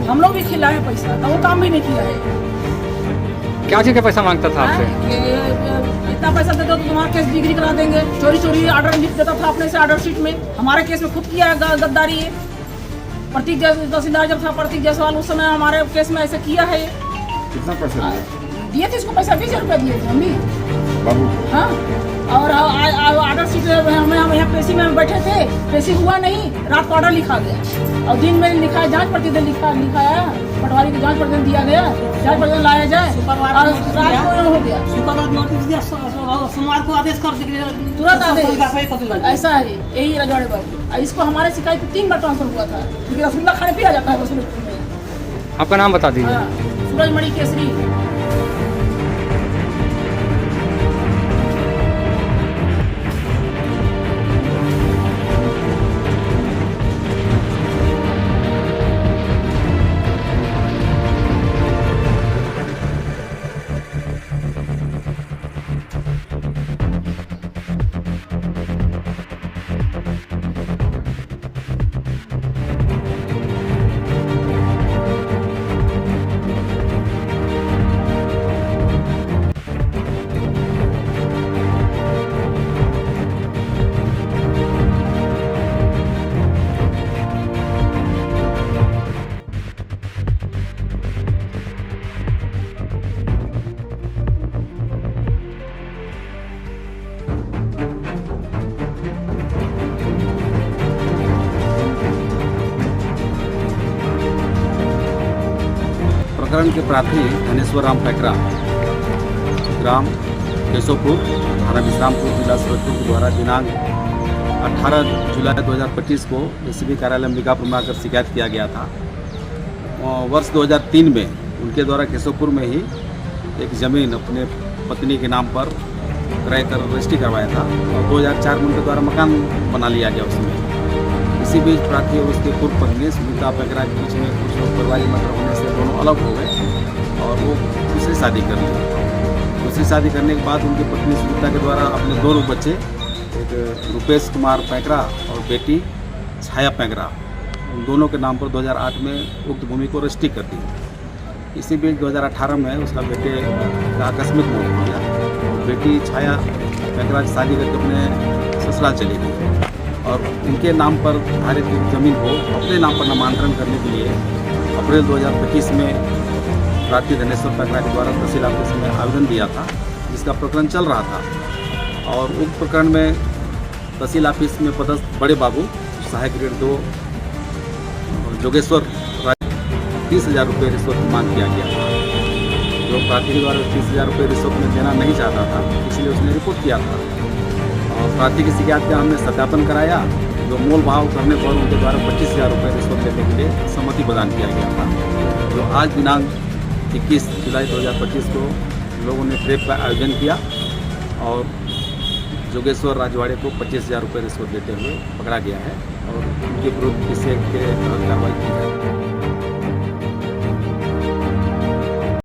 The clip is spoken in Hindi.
हम लोग भी खिलाए पैसा, तो वो काम भी नहीं किया है। क्या चीज़ का पैसा मांगता था आपसे? इतना पैसा देते हो तो तुम्हारा केस डिग्री करा देंगे। चोरी चोरी ऑर्डर लिख देता था अपने से ऑर्डर शीट में। हमारे केस में खुद किया है गद्दारी है। प्रतीक तहसीलदार जब था प्रतीक जायसवाल, उस समय हमारे केस में ऐसे किया है। कितना पैसा दिए थे इसको पैसा, 20,000 रुपये दिए थे हम भी बाबू? हाँ, और ऑर्डर शीट हम यहाँ पेशी में बैठे थे, पेशी हुआ नहीं, रात को ऑर्डर लिखा गया और दिन में लिखा है जांच प्रतिदिन लिखा है, पटवारी को जांच प्रतिदिन दिया गया, जांच प्रतिदिन लाया जाए और रात को हो गया। शुक्रवार नोटिस दिया, सोमवार को आदेश कर दिया, तुरंत आदेश। ऐसा है, यही रजवाड़े बाबू। इसको हमारे शिकायत 3 बार ट्रांसफर हुआ था, क्योंकि रसगुल्ला खाने पिया जाता है रसगुल्ला में। आपका नाम बता दीजिए। सूरजमणि केसरी। प्रकरण के प्रार्थी धनेश्वर राम पैकरा, ग्राम केशवपुर, थाना विश्रामपुर, जिला सूरजपुर के द्वारा दिनांक 18 जुलाई 2025 को एसीबी कार्यालय अंबिकापुर में आकर शिकायत किया गया था। वर्ष 2003 में उनके द्वारा केशवपुर में ही एक ज़मीन अपने पत्नी के नाम पर क्रय कर रजिस्ट्री करवाया था और 2004 में उनके द्वारा मकान बना लिया गया उसमें। इसी बीच प्रार्थी और उसके पूर्व पत्नी सुनीता पैकरा के बीच में कुछ परिवारिक मसला होने से दोनों अलग हो गए और वो दूसरी शादी कर ली। दूसरी शादी करने के बाद उनकी पत्नी सुनीता के द्वारा अपने 2 बच्चे, एक रुपेश कुमार पैकरा और बेटी छाया पैकरा, उन दोनों के नाम पर 2008 में उक्त भूमि को रजिस्ट्री कर दी। इसी बीच 2018 में उसका बेटे का आकस्मिक मौत हो गया। बेटी छाया पैकरा की शादी करके अपने ससुराल चली गई और उनके नाम पर धारित जमीन को अपने नाम पर नामांतरण करने के लिए अप्रैल 2025 में प्रार्थी धनेश्वर पैकरा के द्वारा तहसील ऑफिस में आवेदन दिया था, जिसका प्रकरण चल रहा था। और उक्त प्रकरण में तहसील ऑफिस में पदस्थ बड़े बाबू सहायक ग्रेड 2 जोगेश्वर 30,000 रुपये रिश्वत की मांग किया गया था। जो प्रार्थी के द्वारा 30,000 रुपये रिश्वत में देना नहीं चाहता था, इसलिए उसने रिपोर्ट किया था और प्रार्थी की शिकायत का हमने सत्यापन कराया। जो मोल भाव करने पर उनके द्वारा 25,000 रुपये रिश्वत लेने के लिए सहमति प्रदान किया गया था। जो आज दिनांक 21 जुलाई 2025 को लोगों ने ट्रेप का आयोजन किया और जोगेश्वर राजवाड़े को 25,000 रुपये रिश्वत लेते हुए पकड़ा गया है और उनके विरुद्ध किसी के कार्रवाई की है।